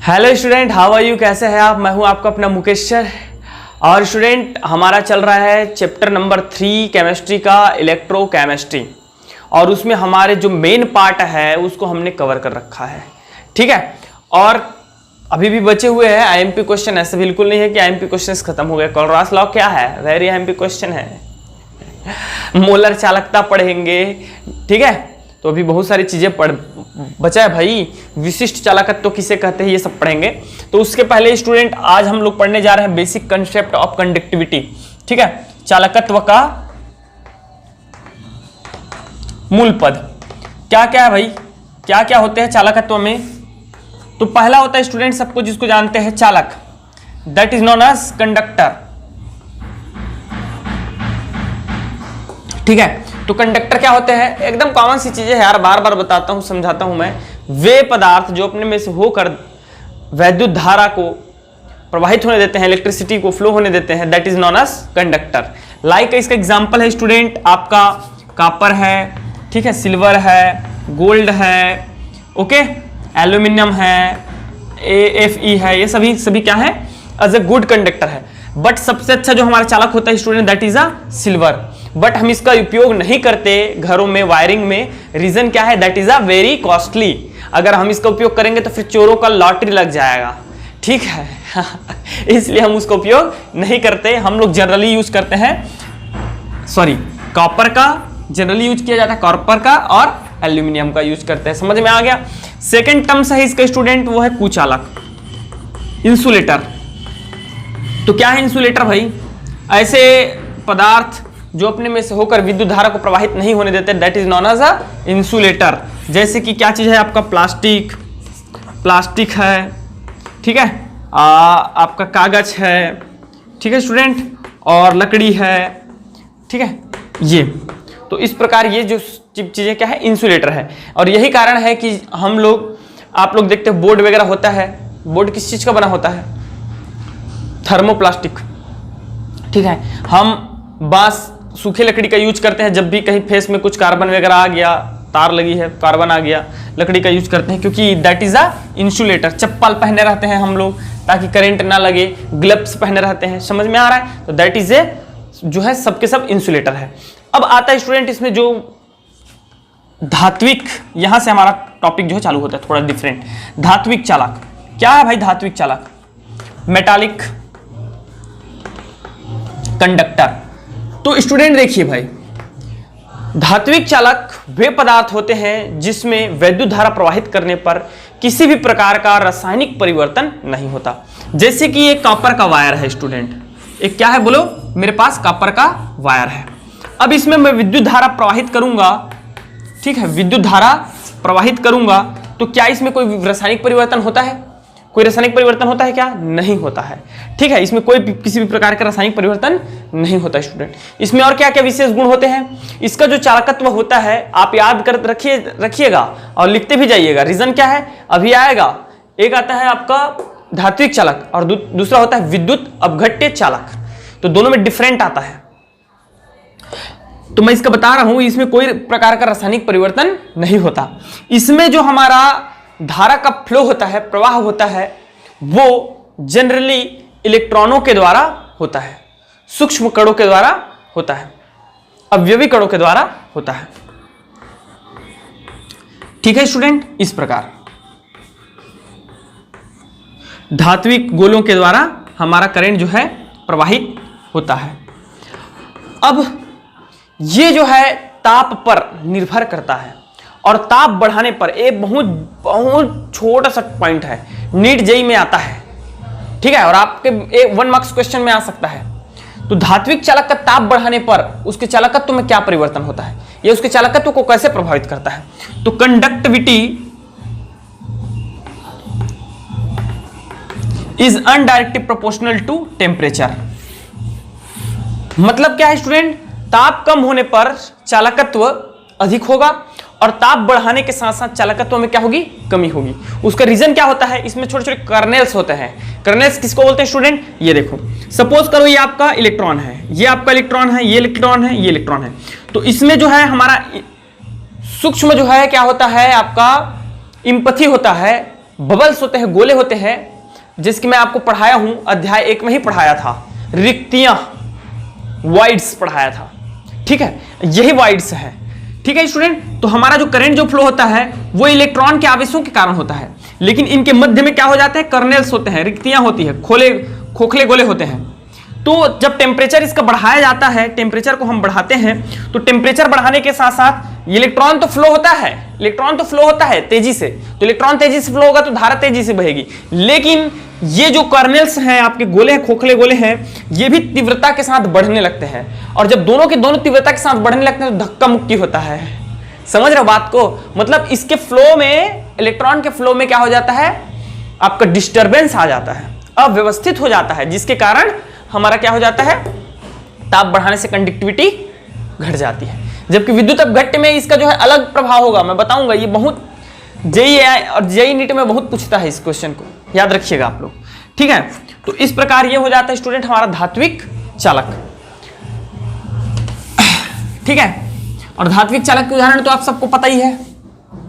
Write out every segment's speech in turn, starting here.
Hello student, how are you? कैसे हैं आप? मैं हूं आपका अपना मुकेश सर। और स्टूडेंट, हमारा चल रहा है चैप्टर नंबर 3 केमिस्ट्री का, इलेक्ट्रोकेमिस्ट्री। और उसमें हमारे जो मेन पार्ट है उसको हमने कवर कर रखा है, ठीक है। और अभी भी बचे हुए हैं आईएमपी क्वेश्चन। ऐसे बिल्कुल नहीं है कि आईएमपी क्वेश्चंस खत्म हो गए। कोलरास लॉ क्या है? वेरी आईएमपी क्वेश्चन है। मोलर चालकता पढ़ेंगे, ठीक है। तो अभी बहुत सारी चीजें बचा है भाई। विशिष्ट चालकत्व किसे कहते हैं ये सब पढ़ेंगे। तो उसके पहले स्टूडेंट, आज हम लोग पढ़ने जा रहे हैं बेसिक कंसेप्ट ऑफ कंडक्टिविटी, ठीक है। चालकत्व का मूल पद क्या क्या है भाई? क्या क्या होते हैं चालकत्व में? तो पहला होता है स्टूडेंट, सबको जिसको जानते हैं, चालक, that is known as conductor, ठीक है। तो कंडक्टर क्या होते हैं? एकदम कॉमन सी चीजें है यार, बार बार बताता हूं, समझाता हूं मैं। वे पदार्थ जो अपने में से होकर वैद्युत धारा को प्रवाहित होने देते हैं, इलेक्ट्रिसिटी को फ्लो होने देते हैं, that is known as conductor. Like इसका एग्जांपल है स्टूडेंट, आपका कॉपर है, ठीक है, सिल्वर है, गोल्ड है, ओके, एल्यूमिनियम है, AFE है, ये सभी क्या है? एज ए गुड कंडक्टर है। बट सबसे अच्छा जो हमारा चालक होता है student, that is a silver. But हम इसका उपयोग नहीं करते घरों में, वायरिंग में। रीजन क्या है? That is a very costly. अगर हम इसका उपयोग करेंगे तो फिर चोरों का लॉटरी लग जाएगा, ठीक है। इसलिए हम उसका उपयोग नहीं करते। हम लोग जनरली यूज करते हैं, सॉरी, कॉपर का जनरली यूज किया जाता है, कॉपर का, और एल्यूमिनियम का यूज करते हैं। समझ में आ गया? सेकेंड टर्म्स है इसका स्टूडेंट, वो है कुचालक, इंसुलेटर। तो क्या है इंसुलेटर भाई? ऐसे पदार्थ जो अपने में से होकर विद्युत धारा को प्रवाहित नहीं होने देते, that is known as a insulator. जैसे कि क्या चीज है आपका? प्लास्टिक है, ठीक है, आपका कागज है, ठीक है स्टूडेंट, और लकड़ी है, ठीक है। ये तो इस प्रकार ये जो चीजें क्या है? इंसुलेटर है। और यही कारण है कि हम लोग, आप लोग देखते हैं बोर्ड वगैरह होता है। बोर्ड किस चीज का बना होता है? थर्मोप्लास्टिक, ठीक है। हम बांस, सूखे लकड़ी का यूज करते हैं जब भी कहीं फेस में कुछ कार्बन वगैरह आ गया, तार लगी है, कार्बन आ गया, लकड़ी का यूज करते हैं, क्योंकि दैट इज अ इंसुलेटर। चप्पल पहने रहते हैं हम लोग ताकि करंट ना लगे, ग्लव्स पहने रहते हैं। समझ में आ रहा है? तो दैट इज ए जो है सबके सब इंसुलेटर है। अब आता है स्टूडेंट इसमें जो धात्विक, यहां से हमारा टॉपिक जो है चालू होता है थोड़ा डिफरेंट। धात्विक चालक क्या है भाई? धात्विक चालक, मेटालिक कंडक्टर। तो स्टूडेंट देखिए भाई, धात्विक चालक वे पदार्थ होते हैं जिसमें वैद्युत धारा प्रवाहित करने पर किसी भी प्रकार का रासायनिक परिवर्तन नहीं होता। जैसे कि एक कॉपर का वायर है स्टूडेंट, एक क्या है बोलो? मेरे पास कॉपर का वायर है। अब इसमें मैं विद्युत धारा प्रवाहित करूंगा, ठीक है, विद्युत धारा प्रवाहित करूंगा, तो क्या इसमें कोई रासायनिक परिवर्तन होता है? कोई रासायनिक परिवर्तन होता है क्या? नहीं होता है, ठीक है। इसमें कोई किसी भी प्रकार का रासायनिक परिवर्तन नहीं होता स्टूडेंट। इसमें और क्या क्या विशेष गुण होते हैं? इसका जो चालकत्व होता है, आप याद कर रखिएगा और लिखते भी जाइएगा। रीजन क्या है? अभी आएगा। एक आता है आपका धात्विक चालक और दूसरा होता है विद्युत अपघट्य चालक। तो दोनों में डिफरेंट आता है। तो मैं इसका बता रहा हूं, इसमें कोई प्रकार का रासायनिक परिवर्तन नहीं होता। इसमें जो हमारा धारा का फ्लो होता है, प्रवाह होता है, वो जनरली इलेक्ट्रॉनों के द्वारा होता है, सूक्ष्म कणों के द्वारा होता है, अवयवी कणों के द्वारा होता है, ठीक है स्टूडेंट। इस प्रकार धात्विक गोलों के द्वारा हमारा करंट जो है प्रवाहित होता है। अब ये जो है ताप पर निर्भर करता है, और ताप बढ़ाने पर एक बहुत बहुत छोटा सा पॉइंट है, नीट जेई में आता है, ठीक है, और आपके 1 मार्क्स क्वेश्चन में आ सकता है। तो धात्विक चालक का ताप बढ़ाने पर उसके चालकत्व में क्या परिवर्तन होता है, यह उसके चालकत्व को कैसे प्रभावित करता है? तो conductivity is indirectly proportional to temperature. मतलब क्या है स्टूडेंट? ताप कम होने पर चालकत्व अधिक होगा, और ताप बढ़ाने के साथ साथ चालकत्व में क्या होगी? कमी होगी। उसका रीजन क्या होता है? इसमें छोटे छोटे कर्नेल्स होते हैं। कर्नेल्स किसको बोलते हैं स्टूडेंट? ये देखो, सपोज करो ये आपका इलेक्ट्रॉन है, ये आपका इलेक्ट्रॉन है, ये इलेक्ट्रॉन है, ये इलेक्ट्रॉन है। तो इसमें जो है हमारा सूक्ष्म जो है क्या होता है? आपका इम्पथी होता है, बबल्स होते हैं, गोले होते हैं, जिसकी मैं आपको पढ़ाया हूं, अध्याय 1 में ही पढ़ाया था, रिक्तियां, वाइड्स पढ़ाया था। ठीक है, यही वाइड्स है। ठीक है स्टूडेंट, तो हमारा जो करंट जो फ्लो होता है वो इलेक्ट्रॉन के आवेशों के कारण होता है, लेकिन इनके मध्य में क्या हो जाते हैं, कर्नेल्स होते हैं, रिक्तियां होती है, खोखले गोले होते हैं। तो जब टेम्परेचर इसका बढ़ाया जाता है, टेम्परेचर को हम बढ़ाते हैं, तो टेम्परेचर बढ़ाने के साथ साथ इलेक्ट्रॉन तो फ्लो होता है, इलेक्ट्रॉन तो फ्लो होता है तेजी से, तो इलेक्ट्रॉन तेजी से फ्लो होगा तो धारा तेजी से बहेगी, लेकिन ये जो कर्नेल्स हैं, आपके गोले हैं, खोखले गोले हैं, ये भी तीव्रता के साथ बढ़ने लगते हैं, और जब दोनों के दोनों तीव्रता के साथ बढ़ने लगते हैं तो धक्का मुक्की होता है। समझ रहे हो बात को? मतलब इसके फ्लो में, इलेक्ट्रॉन के फ्लो में क्या हो जाता है, आपका डिस्टर्बेंस आ जाता है, अव्यवस्थित हो जाता है, जिसके कारण हमारा क्या हो जाता है, ताप बढ़ाने से कंडक्टिविटी घट जाती है। जबकि विद्युत अपघट्य में इसका जो है अलग प्रभाव होगा, मैं बताऊंगा। ये बहुत जेईई और जेईई नीट में बहुत पूछता है इस क्वेश्चन को, याद रखिएगा आप लोग। ठीक है, तो इस प्रकार ये हो जाता है स्टूडेंट हमारा धात्विक चालक। ठीक है, और धात्विक चालक के उदाहरण तो आप सबको पता ही है।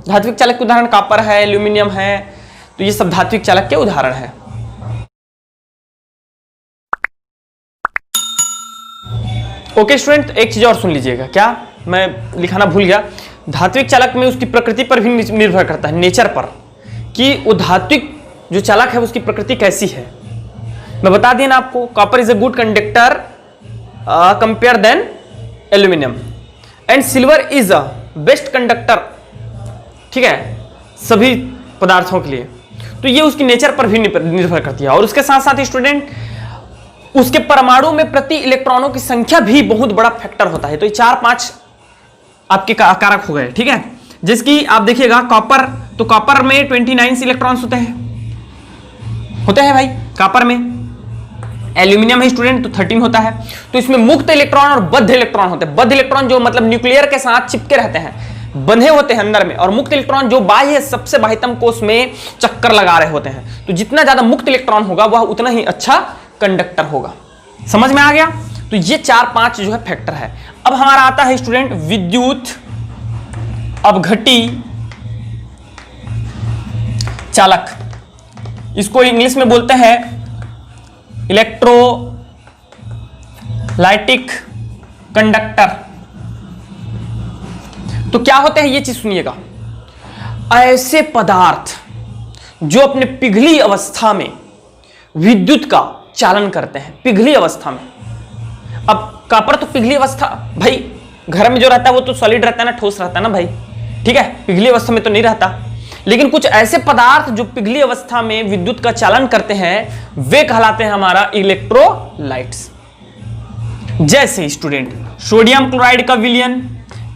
धात्विक चालक के उदाहरण कॉपर है, एल्यूमिनियम है, तो ये सब धात्विक चालक के उदाहरण है। ओके स्टूडेंट, एक चीज और सुन लीजिएगा, क्या मैं लिखाना भूल गया, धात्विक चालक में उसकी प्रकृति पर भी निर्भर करता है, नेचर पर, कि वो धात्विक जो चालक है उसकी प्रकृति कैसी है। मैं बता दिया ना आपको, copper is a good conductor compare then aluminium, and silver is a best conductor. ठीक है, सभी पदार्थों के लिए। तो ये उसकी नेचर पर भी निर्भर करती है, और उसके साथ साथ स्टूडेंट उसके परमाणु में प्रति इलेक्ट्रॉनों की संख्या भी बहुत बड़ा फैक्टर होता है। तो ये 4-5 आपके कारक हो गए। ठीक है, जिसकी आप देखिएगा कॉपर, तो कॉपर में 29 इलेक्ट्रॉन्स होते हैं भाई कॉपर में। एल्यूमिनियम है स्टूडेंट, तो 13 होता है। तो इसमें मुक्त इलेक्ट्रॉन और बद्ध इलेक्ट्रॉन होते हैं। बद्ध इलेक्ट्रॉन जो मतलब न्यूक्लियर के साथ चिपके रहते हैं, बंधे होते हैं अंदर में, और मुक्त इलेक्ट्रॉन जो बाह्य सबसे बाह्यतम कोष में चक्कर लगा रहे होते हैं। तो जितना ज्यादा मुक्त इलेक्ट्रॉन होगा वह उतना ही अच्छा कंडक्टर होगा। समझ में आ गया? तो ये 4-5 जो है फैक्टर है। अब हमारा आता है स्टूडेंट विद्युत अपघटी चालक, इसको इंग्लिश में बोलते हैं इलेक्ट्रोलाइटिक कंडक्टर। तो क्या होते हैं ये चीज सुनिएगा, ऐसे पदार्थ जो अपने पिघली अवस्था में विद्युत का चालन करते हैं, पिघली अवस्था में। अब कॉपर तो पिघली अवस्था, भाई घर में जो रहता है वो तो सॉलिड रहता है ना, ठोस रहता है ना भाई। ठीक है, पिघली अवस्था में तो नहीं रहता, लेकिन कुछ ऐसे पदार्थ जो पिघली अवस्था में विद्युत का चालन करते हैं वे कहलाते हैं हमारा इलेक्ट्रोलाइट्स। जैसे स्टूडेंट सोडियम क्लोराइड का विलयन,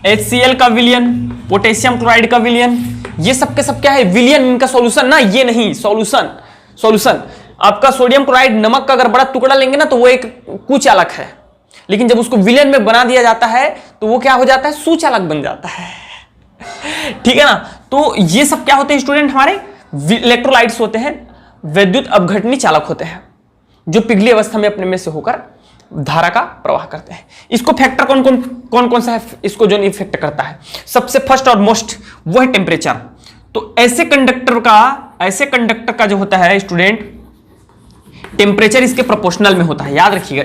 HCl का विलयन, पोटेशियम क्लोराइड का विलयन, ये सब के सब क्या है, विलयन, इनका सॉल्यूशन ना, ये नहीं सॉल्यूशन। आपका सोडियम क्लोराइड नमक का अगर बड़ा टुकड़ा लेंगे ना तो वो एक कुचालक है, लेकिन जब उसको विलयन में बना दिया जाता है तो वो क्या हो जाता है, सुचालक बन जाता है। ठीक है ना? तो ये सब क्या होते हैं स्टूडेंट, हमारे इलेक्ट्रोलाइट्स होते हैं, विद्युत अपघटनी चालक होते हैं, जो पिघली अवस्था में अपने में से होकर धारा का प्रवाह करते हैं। इसको फैक्टर कौन सा है, इसको जो इफेक्ट करता है सबसे फर्स्ट और मोस्ट वो है टेम्परेचर। तो ऐसे कंडक्टर का जो होता है स्टूडेंट, टेम्परेचर इसके प्रोपोर्शनल में होता है, याद रखिएगा।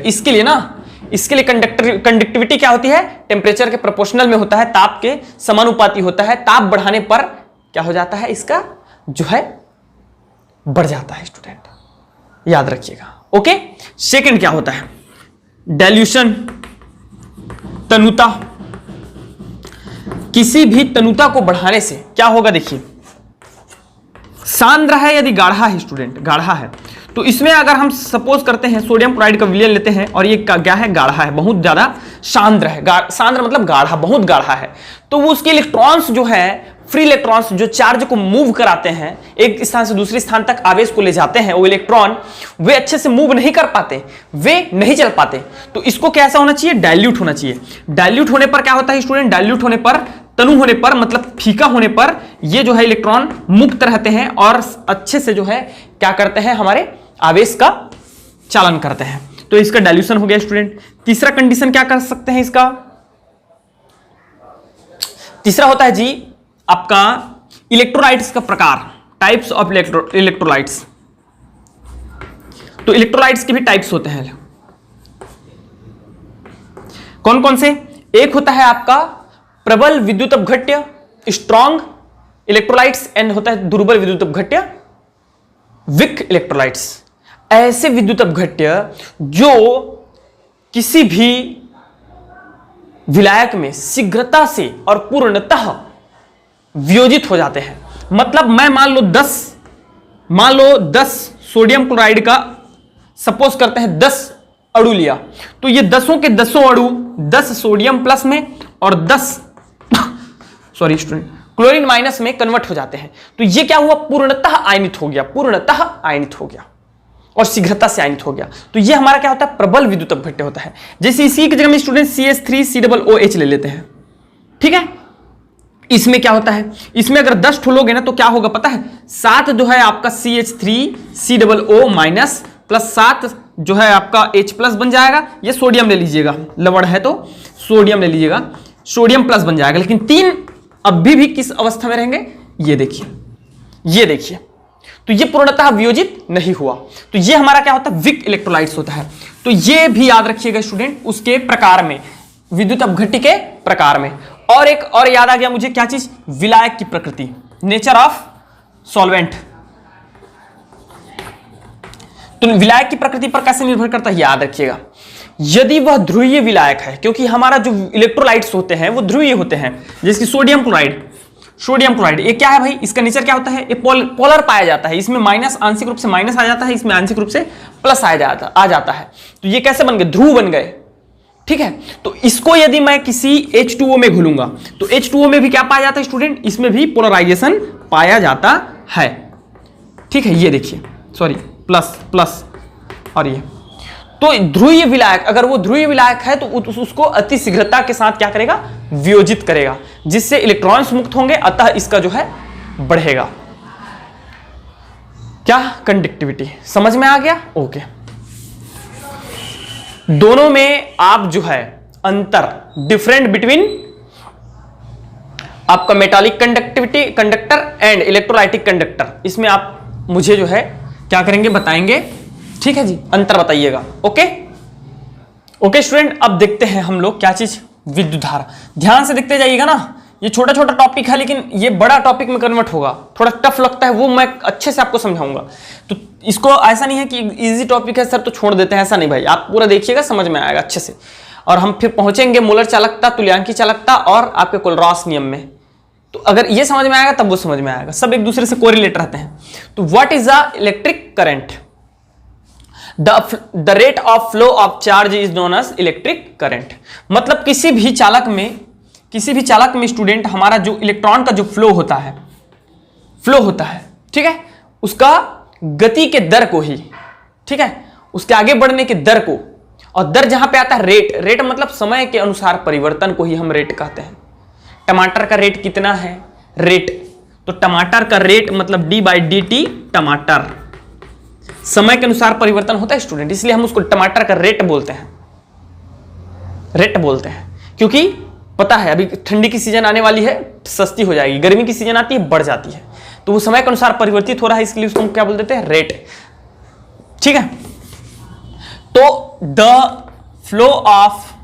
इसके लिए कंडक्टिविटी क्या होती है, टेम्परेचर के प्रोपोर्शनल में होता है, ताप के समानुपाती होता है। ताप बढ़ाने पर क्या हो जाता है, इसका जो है बढ़ जाता है स्टूडेंट, याद रखिएगा। ओके, सेकंड क्या होता है, डाइल्यूशन, तनुता। किसी भी तनुता को बढ़ाने से क्या होगा, देखिए सांद्र है यदि गाढ़ा है स्टूडेंट, गाढ़ा है, तो इसमें अगर हम सपोज करते हैं सोडियम क्लोराइड का विलयन लेते हैं और ये क्या है, गाढ़ा है, बहुत ज्यादा सांद्र है, सांद्र मतलब गाढ़ा, बहुत गाढ़ा है, तो वो उसके इलेक्ट्रॉन्स जो है, फ्री इलेक्ट्रॉन्स जो चार्ज को मूव कराते हैं, एक स्थान से दूसरे स्थान तक आवेश को ले जाते हैं, वो इलेक्ट्रॉन वे अच्छे से मूव नहीं कर पाते, वे नहीं चल पाते। तो इसको कैसा होना चाहिए, डाइल्यूट होना चाहिए। डाइल्यूट होने पर क्या होता है स्टूडेंट, डाइल्यूट होने पर, तनु होने पर, मतलब फीका होने पर, ये जो है इलेक्ट्रॉन मुक्त रहते हैं और अच्छे से जो है क्या करते हैं, हमारे आवेश का चालन करते हैं। तो इसका डाइल्यूशन हो गया स्टूडेंट। तीसरा कंडीशन क्या कर सकते हैं इसका, तीसरा होता है जी आपका इलेक्ट्रोलाइट्स का प्रकार, टाइप्स ऑफ इलेक्ट्रोलाइट्स। तो इलेक्ट्रोलाइट्स के भी टाइप्स होते हैं, कौन कौन से? एक होता है आपका प्रबल विद्युत अपघट्य, स्ट्रॉन्ग इलेक्ट्रोलाइट्स, एंड होता है दुर्बल विद्युत अपघट्य, वीक इलेक्ट्रोलाइट्स। ऐसे विद्युत अपघट्य जो किसी भी विलायक में शीघ्रता से और पूर्णतः वियोजित हो जाते हैं। मतलब मैं मान लो 10 सोडियम क्लोराइड का सपोज करते हैं 10 अणु लिया, तो ये 10 के 10 अणु 10 सोडियम प्लस में और 10 सॉरी स्टूडेंट क्लोरीन माइनस में कन्वर्ट हो जाते हैं। तो ये क्या हुआ? पूर्णतः आयनित हो गया और शीघ्रता से आयनित हो गया। तो ये हमारा क्या होता है? प्रबल विद्युत अपघट्य होता है। जैसे इसी की जगह में स्टूडेंट CH3COOH ले लेते हैं, ठीक है। इसमें क्या होता है? इसमें अगर 10 ठोलोगे ना तो क्या होगा पता है? 7 जो है आपका CH3COO माइनस प्लस 7 जो है आपका H प्लस बन जाएगा। ये सोडियम ले लीजिएगा, लवण है तो सोडियम ले लीजिएगा, सोडियम प्लस बन जाएगा। लेकिन 3 अभी भी किस अवस्था में रहेंगे? ये देखिए, तो ये पूर्णतः वियोजित नहीं हुआ। तो ये हमारा क्या होता है? वीक इलेक्ट्रोलाइट्स होता है। तो ये भी याद रखिएगा स्टूडेंट, उसके प्रकार में, विद्युत अपघट्य के प्रकार में। और एक और याद आ गया मुझे, क्या चीज? विलायक की प्रकृति, नेचर ऑफ सॉल्वेंट। तो विलायक की प्रकृति पर कैसे निर्भर करता है? याद रखिएगा, यदि वह ध्रुवीय विलायक है, क्योंकि हमारा जो इलेक्ट्रोलाइट्स होते हैं वो ध्रुवीय होते हैं, जैसे सोडियम क्लोराइड ये क्या है भाई? इसका नेचर क्या होता है? ये पोलर पाया जाता है। इसमें माइनस आंशिक रूप से माइनस आ जाता है, इसमें आंशिक रूप से प्लस आ जाता है। तो ये कैसे बन गए? ध्रुव बन गए, ठीक है। तो इसको यदि मैं किसी H2O में घुलूंगा तो H2O में भी क्या पाया जाता है स्टूडेंट? इसमें भी पोलराइजेशन पाया जाता है, ठीक है। ये देखिए, सॉरी प्लस और ये तो ध्रुवीय विलायक, अगर वो ध्रुवीय विलायक है तो उसको अति शीघ्रता के साथ क्या करेगा? वियोजित करेगा, जिससे इलेक्ट्रॉन्स मुक्त होंगे, अतः इसका जो है बढ़ेगा क्या? कंडक्टिविटी। समझ में आ गया? ओके। दोनों में आप जो है अंतर, डिफरेंट बिटवीन आपका metallic conductor and electrolytic conductor, इसमें आप मुझे जो है क्या करेंगे? बताएंगे, ठीक है जी। अंतर बताइएगा। ओके स्टूडेंट, अब देखते हैं हम लोग क्या चीज? विद्युत धारा। ध्यान से देखते जाइएगा ना, ये छोटा छोटा टॉपिक है लेकिन ये बड़ा टॉपिक में कन्वर्ट होगा। थोड़ा टफ लगता है वो मैं अच्छे से आपको समझाऊंगा। तो इसको ऐसा नहीं है कि इजी टॉपिक है सर तो छोड़ देते हैं, ऐसा नहीं भाई, आप पूरा देखिएगा, समझ में आएगा अच्छे से। और हम फिर पहुंचेंगे मोलर चालकता, तुल्यांकी चालकता और आपके कोलरॉस नियम में। तो अगर ये समझ में आएगा तब वो समझ में आएगा, सब एक दूसरे से कोरिलेट रहते हैं। तो what is the electric current? The rate of flow of charge is known as electric current. मतलब किसी भी चालक में स्टूडेंट हमारा जो इलेक्ट्रॉन का जो फ्लो होता है, ठीक है, उसका गति के दर को ही, ठीक है, उसके आगे बढ़ने के दर को, और दर जहां पे आता है रेट मतलब समय के अनुसार परिवर्तन को ही हम रेट कहते हैं। टमाटर का रेट कितना है? तो टमाटर का रेट मतलब d/dt टमाटर, समय के अनुसार परिवर्तन होता है स्टूडेंट, इसलिए हम उसको टमाटर का रेट बोलते हैं। क्योंकि पता है अभी ठंडी की सीजन आने वाली है, सस्ती हो जाएगी, गर्मी की सीजन आती है बढ़ जाती है, तो वो समय के अनुसार परिवर्तित हो रहा है, इसलिए उसको हम क्या बोल देते हैं? रेट, ठीक है। तो the flow of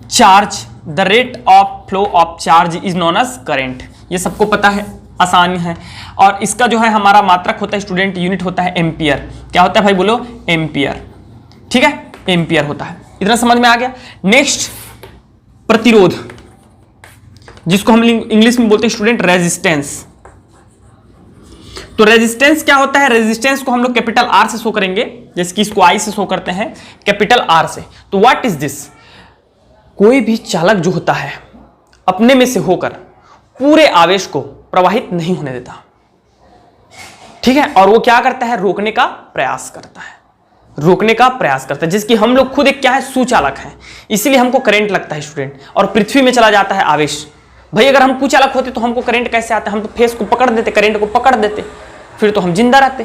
charge, the rate of flow of charge is known as current. ये सबको पता है, आसान है। और इसका जो है हमारा मात्रक होता है स्टूडेंट, यूनिट होता है एम्पियर। क्या होता है भाई? बोलो एम्पियर, ठीक है, एम्पियर होता है। इतना समझ में आ गया। नेक्स्ट, प्रतिरोध, जिसको हम इंग्लिश में बोलते हैं स्टूडेंट रेजिस्टेंस। तो रेजिस्टेंस क्या होता है? रेजिस्टेंस को हम लोग कैपिटल R से शो करेंगे, जैसे कि इसको I से शो करते हैं, कैपिटल R से। तो व्हाट इज दिस? कोई भी चालक जो होता है अपने में से होकर पूरे आवेश को प्रवाहित नहीं होने देता, ठीक है, और वो क्या करता है? रोकने का प्रयास करता है, जिसकी हम लोग खुद एक क्या है? सुचालक है, इसीलिए हमको करंट लगता है स्टूडेंट। और पृथ्वी में चला जाता है आवेश। भाई अगर हम कुचालक होते तो हमको करंट कैसे आता? हम तो फेस को पकड़ देते, करंट को पकड़ देते, फिर तो हम जिंदा रहते।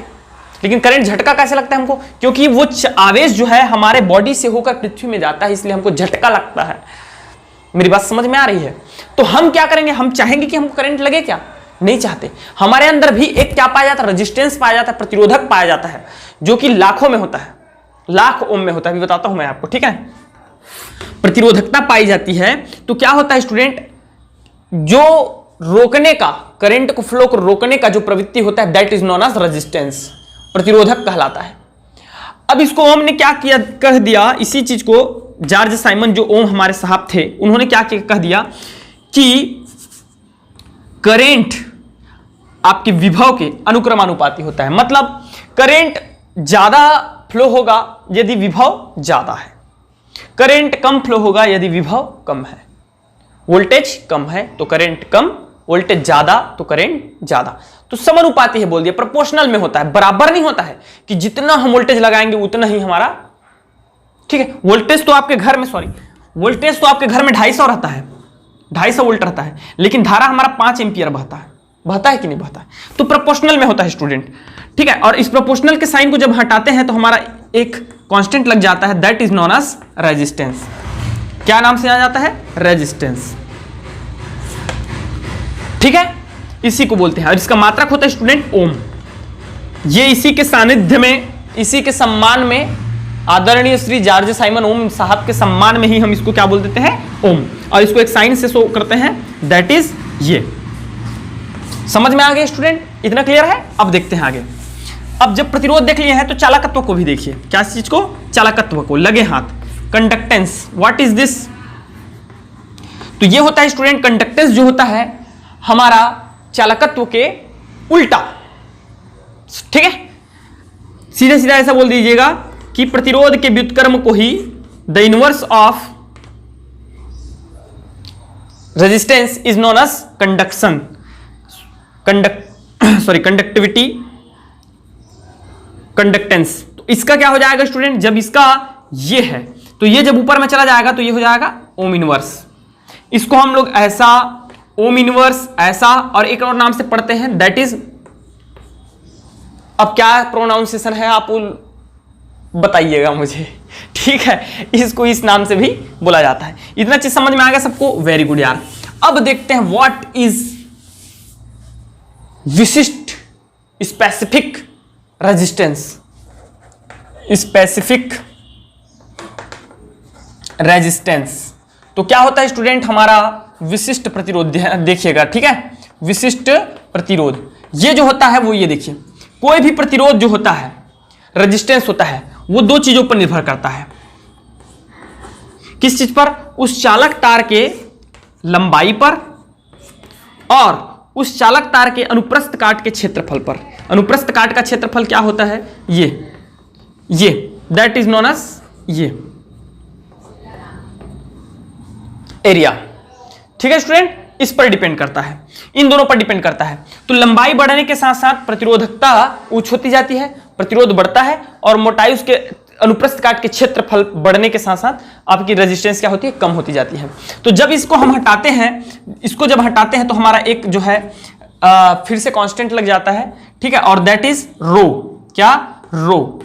लेकिन करंट झटका कैसे लगता है हमको? क्योंकि वो आवेश जो है हमारे बॉडी से होकर पृथ्वी में जाता है, इसलिए हमको झटका लगता है। मेरी बात समझ में आ रही है? तो हम क्या करेंगे? हम चाहेंगे कि हमको करंट लगे क्या? नहीं चाहते। हमारे अंदर भी एक क्या पाया जाता है, रेजिस्टेंस पाया जाता है, प्रतिरोधक पाया जाता है, जो कि लाखों में होता है, लाख ओम में होता है। अभी बताता हूं मैं आपको, ठीक है। प्रतिरोधकता पाई जाती है तो क्या होता है स्टूडेंट, जो रोकने का, करंट को फ्लो को रोकने का जो प्रवृत्ति होता है, that is known as resistance, प्रतिरोधक कहलाता है। अब इसको ओम ने क्या किया, कह दिया, इसी चीज को जॉर्ज साइमन जो ओम हमारे साहब थे, उन्होंने क्या कह दिया कि करेंट आपके विभव के अनुक्रमानुपाती होता है। मतलब करेंट ज्यादा फ्लो होगा यदि विभव ज्यादा है, करेंट कम फ्लो होगा यदि विभव कम है। वोल्टेज कम है तो करेंट कम, वोल्टेज ज्यादा तो करेंट ज्यादा। तो समानुपाती है बोल दिया, प्रोपोर्शनल में होता है, बराबर नहीं होता है कि जितना हम वोल्टेज लगाएंगे उतना ही हमारा, ठीक है। वोल्टेज तो आपके घर में, सॉरी, वोल्टेज तो आपके घर में 250 रहता है, 250 वोल्ट रहता है, लेकिन धारा हमारा 5 एम्पियर बहता है। बहता है कि नहीं बहता है? तो प्रोपोर्शनल में होता है स्टूडेंट, ठीक है। और इस प्रोपोर्शनल के साइन को जब हटाते हैं तो हमारा एक कांस्टेंट लग जाता है, that is known as resistance. क्या नाम से आ जाता है? रेजिस्टेंस, ठीक है। इसी को बोलते हैं, और इसका मात्रक होता है स्टूडेंट ओम। ये इसी के सानिध्य में, इसी के सम्मान में, आदरणीय श्री जॉर्ज साइमन ओम साहब के सम्मान में ही हम इसको क्या बोल देते हैं? ओम। और इसको एक साइन से शो करते हैं, दैट इज ये। समझ में आ गया स्टूडेंट? इतना क्लियर है? अब देखते हैं आगे। अब जब प्रतिरोध देख लिए हैं तो चालकत्व को भी देखिए। क्या चीज को? चालकत्व को। लगे हाथ, कंडक्टेंस, व्हाट इज दिस? तो ये होता है स्टूडेंट, कंडक्टेंस जो होता है हमारा चालकत्व के उल्टा, ठीक है। सीधे सीधा ऐसा बोल दीजिएगा कि प्रतिरोध के व्युत्क्रम को ही the inverse of resistance is known as conduction, conductivity, conductance. तो इसका क्या हो जाएगा स्टूडेंट, जब इसका ये है तो ये जब ऊपर में चला जाएगा तो ये हो जाएगा ओम इनवर्स। इसको हम लोग ऐसा, ओम इनवर्स ऐसा, और एक और नाम से पढ़ते हैं, दैट इज, अब क्या प्रोनाउंसिएशन है आप बताइएगा मुझे, ठीक है। इसको इस नाम से भी बोला जाता है। इतना चीज समझ में आ गया सबको? वेरी गुड यार। अब देखते हैं व्हाट इज विशिष्ट स्पेसिफिक रेजिस्टेंस। स्पेसिफिक रेजिस्टेंस तो क्या होता है स्टूडेंट, हमारा विशिष्ट प्रतिरोध देखिएगा, ठीक है। विशिष्ट प्रतिरोध ये जो होता है वो ये देखिए, कोई भी प्रतिरोध जो होता है, रेजिस्टेंस होता है, वो दो चीजों पर निर्भर करता है। किस चीज पर? उस चालक तार के लंबाई पर और उस चालक तार के अनुप्रस्थ काट के क्षेत्रफल पर। अनुप्रस्थ काट का क्षेत्रफल क्या होता है? ये दैट इज नोन एज ये एरिया, ठीक है स्टूडेंट। इस पर डिपेंड करता है, इन दोनों पर डिपेंड करता है। तो लंबाई बढ़ने के साथ साथ प्रतिरोधकता ऊंच होती जाती है, प्रतिरोध बढ़ता है, और मोटाई उसके अनुप्रस्थ काट के क्षेत्रफल बढ़ने के साथ साथ आपकी रेजिस्टेंस क्या होती है? कम होती जाती है। तो जब इसको हम हटाते हैं, इसको जब हटाते हैं तो हमारा एक जो है फिर से कांस्टेंट लग जाता है, ठीक है, और दैट इज रो। क्या? रो।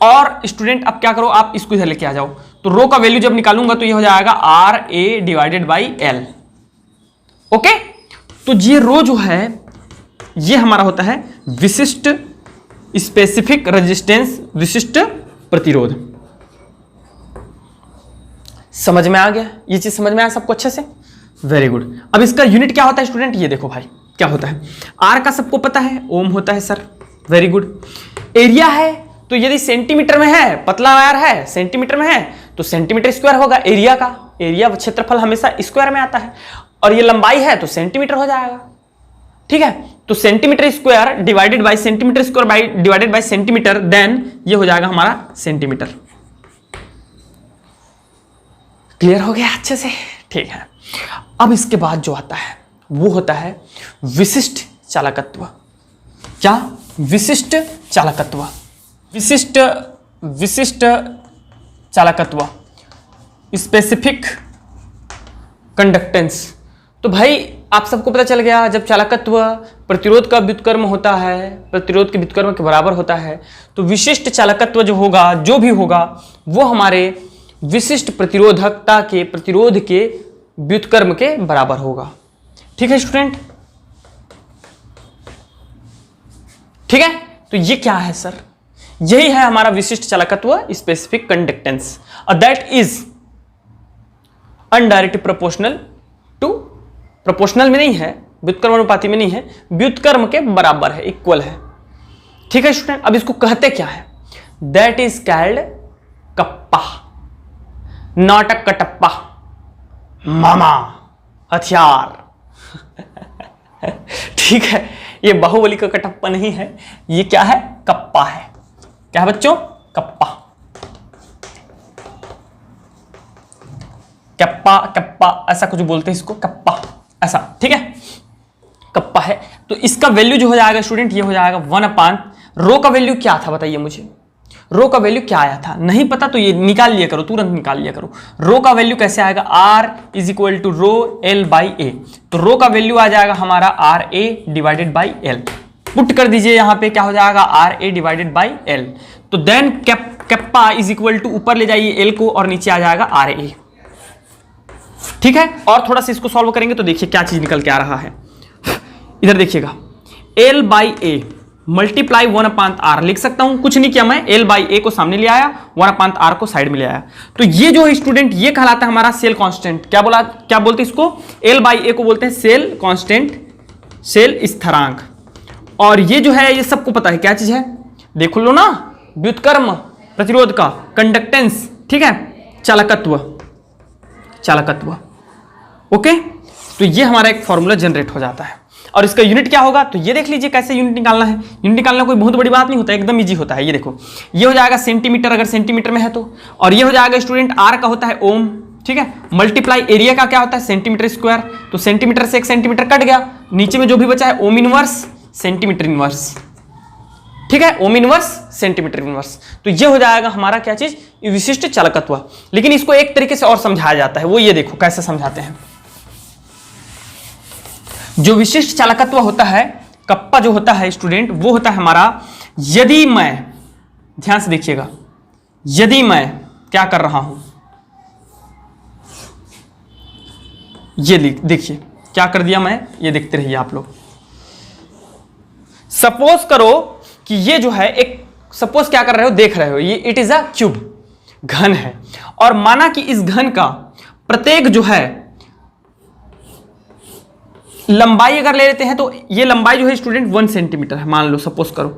और स्टूडेंट अब क्या करो, आप इसको इधर लेके आ जाओ, तो रो का वैल्यू जब निकालूंगा तो ये हो जाएगा RA divided by L। Okay, तो ये रो जो है ये हमारा होता है विशिष्ट स्पेसिफिक रेजिस्टेंस, विशिष्ट प्रतिरोध। समझ में आ गया? ये चीज समझ में आया सबको अच्छे से? Very good. अब इसका यूनिट क्या होता है स्टूडेंट? ये देखो भाई क्या होता है, R का सबको पता है, ओम होता है सर। Very good. एरिया है तो यदि सेंटीमीटर में है, पतला वायर है, सेंटीमीटर में है तो सेंटीमीटर स्क्वायर होगा एरिया का। एरिया क्षेत्रफल हमेशा स्क्वायर में आता है, और ये लंबाई है तो सेंटीमीटर हो जाएगा, ठीक है। तो centimetre square divided by centimetre square by divided by centimetre, then ये हो जाएगा हमारा सेंटीमीटर। क्लियर हो गया अच्छे से? ठीक है। अब इसके बाद जो आता है वो होता है विशिष्ट चालकत्व। क्या? विशिष्ट चालकत्व। विशिष्ट चालकत्व, स्पेसिफिक कंडक्टेंस। तो भाई आप सबको पता चल गया, जब चालकत्व प्रतिरोध का व्युत्क्रम होता है, प्रतिरोध के व्युत्क्रम के बराबर होता है, तो विशिष्ट चालकत्व जो होगा, जो भी होगा, वो हमारे विशिष्ट प्रतिरोधकता के प्रतिरोध के व्युत्क्रम के बराबर होगा। ठीक है स्टूडेंट? ठीक है, तो ये क्या है सर? यही है हमारा विशिष्ट चालकत्व, स्पेसिफिक कंडक्टेंस, और that is indirectly proportional to, proportional में नहीं है, व्युत्क्रम अनुपाती में नहीं है, व्युत्क्रम के बराबर है, इक्वल है। ठीक है स्टूडेंट, अब इसको कहते क्या है? That is called kappa, not a Kattappa, मामा हथियार। ठीक है, ये बाहुबली का कटप्पा नहीं है, ये क्या है? कप्पा है। क्या है बच्चों? कप्पा। कप्पा कप्पा ऐसा कुछ बोलते हैं इसको, कप्पा ऐसा, ठीक है, कप्पा है। तो इसका वैल्यू जो हो जाएगा स्टूडेंट, ये हो जाएगा 1/, रो का वैल्यू क्या था बताइए मुझे? रो का वैल्यू क्या आया था? नहीं पता तो ये निकाल लिया करो, तुरंत निकाल लिया करो। रो का वैल्यू कैसे आएगा? R = रो L/A। तो रो का वैल्यू आ जाएगा हमारा RA / L। पुट कर दीजिए यहां पे, क्या हो जाएगा? RA / L। तो देन कैप्पा = ऊपर ले जाइए L को और नीचे आ जाएगा RA। ठीक है, और थोड़ा सा इसको सॉल्व करेंगे तो देखिए क्या चीज निकल के आ रहा है। इधर देखिएगा, L/A मल्टीप्लाई 1/R लिख सकता हूं, कुछ नहीं किया मैं, L/A को सामने ले आया, 1/R को साइड में ले आया। तो ये जो है स्टूडेंट, ये कहलाता है हमारा सेल कांस्टेंट। क्या बोलते हैं इसको? L/A को बोलते हैं सेल कांस्टेंट, सेल स्थिरांक। और ये जो है, ये सबको पता है क्या चीज है, देख लो ना, व्युत्क्रम प्रतिरोध का, कंडक्टेंस, ठीक है, चालकत्व, चालकत्व। ओके, तो ये हमारा एक फॉर्मूला जनरेट हो जाता है। और इसका यूनिट क्या होगा? तो ये देख लीजिए कैसे यूनिट निकालना है। यूनिट निकालना कोई बहुत बड़ी बात नहीं होता है, एकदम इजी होता है। ये देखो, ये हो जाएगा सेंटीमीटर अगर सेंटीमीटर में है तो, और ये हो जाएगा स्टूडेंट आर का होता है ओम, ठीक है, मल्टीप्लाई एरिया का क्या होता है? Centimetre square. तो सेंटीमीटर से 1 सेंटीमीटर कट गया, नीचे में जो भी बचा है ओम इनवर्स सेंटीमीटर इनवर्स, ठीक है, ओम इनवर्स सेंटीमीटर इनवर्स। तो ये हो जाएगा हमारा क्या चीज? विशिष्ट चालकत्व। लेकिन इसको एक तरीके से और समझाया जाता है, वो ये देखो कैसे समझाते हैं। जो विशिष्ट चालकत्व होता है, कप्पा जो होता है स्टूडेंट, वो होता है हमारा, यदि मैं, ध्यान से देखिएगा, यदि मैं क्या कर रहा हूं, ये देखिए क्या कर दिया मैं, ये देखते रहिए आप लोग। सपोज करो कि ये जो है एक, सपोज क्या कर रहे हो, देख रहे हो, ये इट इज अ क्यूब, घन है, और माना कि इस घन का प्रत्येक जो है लंबाई अगर ले लेते हैं तो ये लंबाई जो है स्टूडेंट 1 सेंटीमीटर है, मान लो, सपोज करो,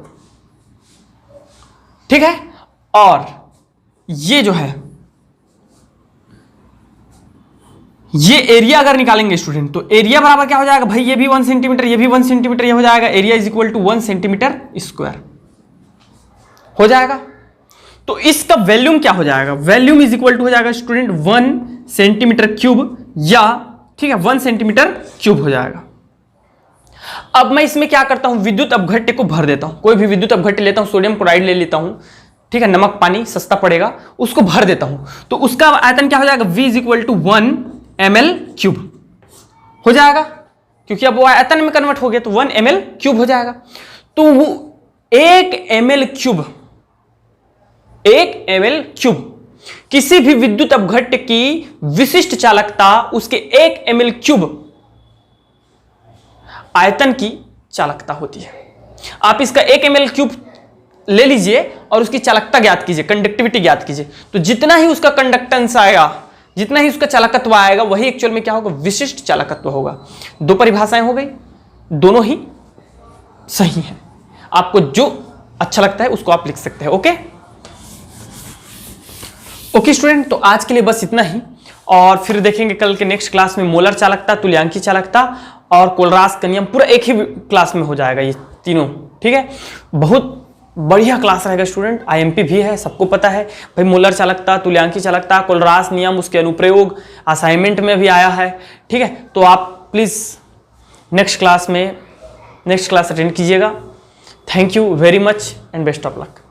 ठीक है। और ये जो है, ये एरिया अगर निकालेंगे स्टूडेंट, तो एरिया बराबर क्या हो जाएगा भाई? ये भी 1 सेंटीमीटर, ये भी 1 सेंटीमीटर, ये हो जाएगा एरिया = 1 सेंटीमीटर स्क्वायर हो जाएगा। तो इसका वॉल्यूम क्या हो जाएगा? वॉल्यूम = हो जाएगा स्टूडेंट 1 सेंटीमीटर क्यूब, या ठीक है 1 सेंटीमीटर क्यूब हो जाएगा। अब मैं इसमें क्या करता हूं, विद्युत अपघट्य को भर देता हूं। कोई भी विद्युत अपघट्य लेता हूं, सोडियम क्लोराइड ले लेता हूं, ठीक है, नमक पानी सस्ता पड़ेगा, उसको भर देता हूं। तो उसका आयतन क्या हो जाएगा? V = 1 ml³ हो जाएगा, क्योंकि अब वो आयतन में कन्वर्ट हो गया, तो 1 ml³ हो जाएगा। तो वो 1 ml³ किसी भी विद्युत अपघट्य की विशिष्ट चालकता उसके 1 ml³ आयतन की चालकता होती है। आप इसका 1 ml³ ले लीजिए और उसकी चालकता ज्ञात कीजिए, कंडक्टिविटी ज्ञात कीजिए, तो जितना ही उसका कंडक्टेंस आएगा, जितना ही उसका चालकत्व आएगा, वही एक्चुअल में क्या होगा? विशिष्ट चालकत्व होगा। दो परिभाषाएं हो गई, दोनों ही सही हैं। आपको जो अच्छा लगता है उसको आप लिख सकते हैं। ओके स्टूडेंट, तो आज के लिए बस इतना ही, और फिर देखेंगे कल के नेक्स्ट क्लास में मोलर चालकता, तुल्यांकी चालकता और कोलरास का नियम, पूरा एक ही क्लास में हो जाएगा ये तीनों, ठीक है। बहुत बढ़िया क्लास रहेगा स्टूडेंट, IMP भी है, सबको पता है भाई, मोलर चालकता, तुल्यांकी चालकता, कोलरास नियम, उसके अनुप्रयोग असाइनमेंट में भी आया है, ठीक है। तो आप प्लीज नेक्स्ट क्लास अटेंड कीजिएगा। Thank you very much and best of luck.